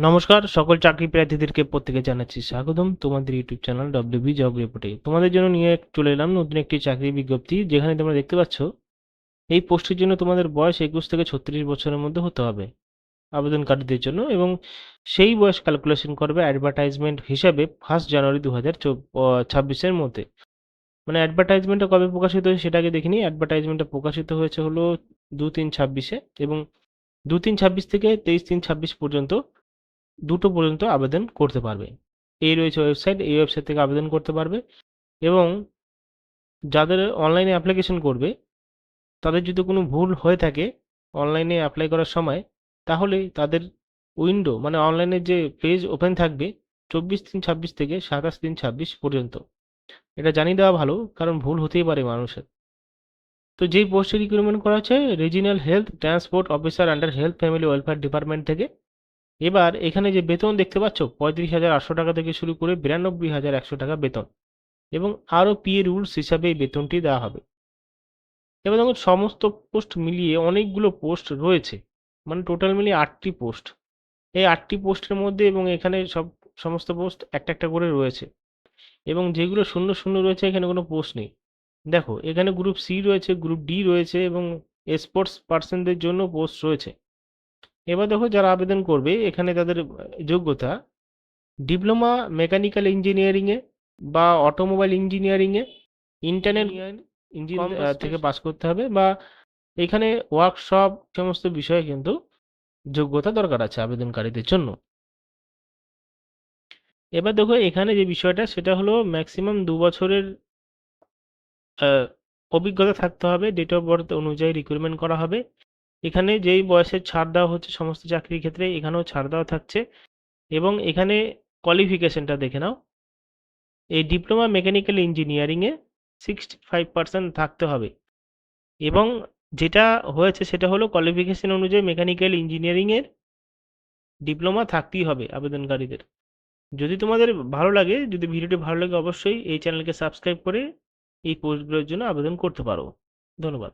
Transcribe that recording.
নমস্কার, সকল চাকরি প্রার্থীদেরকে প্রত্যেকে জানাচ্ছি স্বাগতম তোমাদের ইউটিউব চ্যানেল ডব্লিউবি জব রিপোর্টে। তোমাদের জন্য নিয়ে চলে এলাম নতুন একটি চাকরি বিজ্ঞপ্তি, যেখানে তোমরা দেখতে পাচ্ছ এই পোস্টের জন্য তোমাদের বয়স 21 থেকে 36 বছরের মধ্যে হতে হবে আবেদনকারীদের জন্য, এবং সেই বয়স ক্যালকুলেশন করবে অ্যাডভার্টাইজমেন্ট হিসাবে 1 জানুয়ারি 2026-এর মধ্যে। মানে অ্যাডভার্টাইজমেন্টটা কবে প্রকাশিত হয়েছে সেটাকে দেখিনি। অ্যাডভার্টাইজমেন্টটা প্রকাশিত হয়েছে হলো 2-3-26-এ, এবং 2-3-26 থেকে 23-3-26 পর্যন্ত দুটো পর্যন্ত আবেদন করতে পারবে। এই রয়েছে ওয়েবসাইট, এই ওয়েবসাইট থেকে আবেদন করতে পারবে। এবং যাদের অনলাইনে অ্যাপ্লিকেশন করবে তাদের যদি কোনো ভুল হয়ে থাকে অনলাইনে অ্যাপ্লাই করার সময়, তাহলে তাদের উইন্ডো মানে অনলাইনের যে পেজ ওপেন থাকবে 24-3-26 থেকে 27-3-26 পর্যন্ত। এটা জানিয়ে দেওয়া ভালো, কারণ ভুল হতেই পারে মানুষের। তো যেই পোস্টে রিক্রুটমেন্ট করা হচ্ছে regional health transport officer under health family welfare department থেকে। এবার এখানে যে বেতন দেখতে পাচ্ছ 35,800 টাকা থেকে শুরু করে 92,100 টাকা বেতন, এবং আরও পিএ রুলস হিসাবে এই বেতনটি দেওয়া হবে। এবার দেখুন, সমস্ত পোস্ট মিলিয়ে অনেকগুলো পোস্ট রয়েছে, মানে টোটাল মিলিয়ে 8টি পোস্ট। এই 8টি পোস্টের মধ্যে, এবং এখানে সমস্ত পোস্ট একটা একটা করে রয়েছে, এবং যেগুলো শূন্য শূন্য রয়েছে এখানে কোনো পোস্ট নেই। দেখো, এখানে গ্রুপ সি রয়েছে, গ্রুপ ডি রয়েছে, এবং স্পোর্টস পার্সনদের জন্য পোস্ট রয়েছে। এবার দেখো, যারা আবেদন করবে এখানে তাদের যোগ্যতা ডিপ্লোমা মেকানিক্যাল ইঞ্জিনিয়ারিংয়ে বা অটোমোবাইল ইঞ্জিনিয়ারিংয়ে ইন্টারনেট ইঞ্জিন থেকে পাস করতে হবে, বা এখানে ওয়ার্কশপ সমস্ত বিষয়ে কিন্তু যোগ্যতা দরকার আছে আবেদনকারীদের জন্য। এবার দেখো, এখানে যে বিষয়টা সেটা হলো ম্যাক্সিমাম 2 বছরের অভিজ্ঞতা থাকতে হবে। ডেট অফ বার্থ অনুযায়ী রিক্রুটমেন্ট করা হবে। এখানে যেই বয়সের ছাড় দেওয়া হচ্ছে সমস্ত চাকরির ক্ষেত্রে, এখানেও ছাড় দেওয়া থাকছে। এবং এখানে কোয়ালিফিকেশনটা দেখে নাও, এই ডিপ্লোমা মেকানিক্যাল ইঞ্জিনিয়ারিংয়ে 65% থাকতে হবে। এবং যেটা হয়েছে সেটা হলো কোয়ালিফিকেশন অনুযায়ী মেকানিক্যাল ইঞ্জিনিয়ারিংয়ের ডিপ্লোমা থাকতেই হবে আবেদনকারীদের। যদি তোমাদের ভালো লাগে, যদি ভিডিওটি ভালো লাগে, অবশ্যই এই চ্যানেলকে সাবস্ক্রাইব করে এই পোস্টগুলোর জন্য আবেদন করতে পারো। ধন্যবাদ।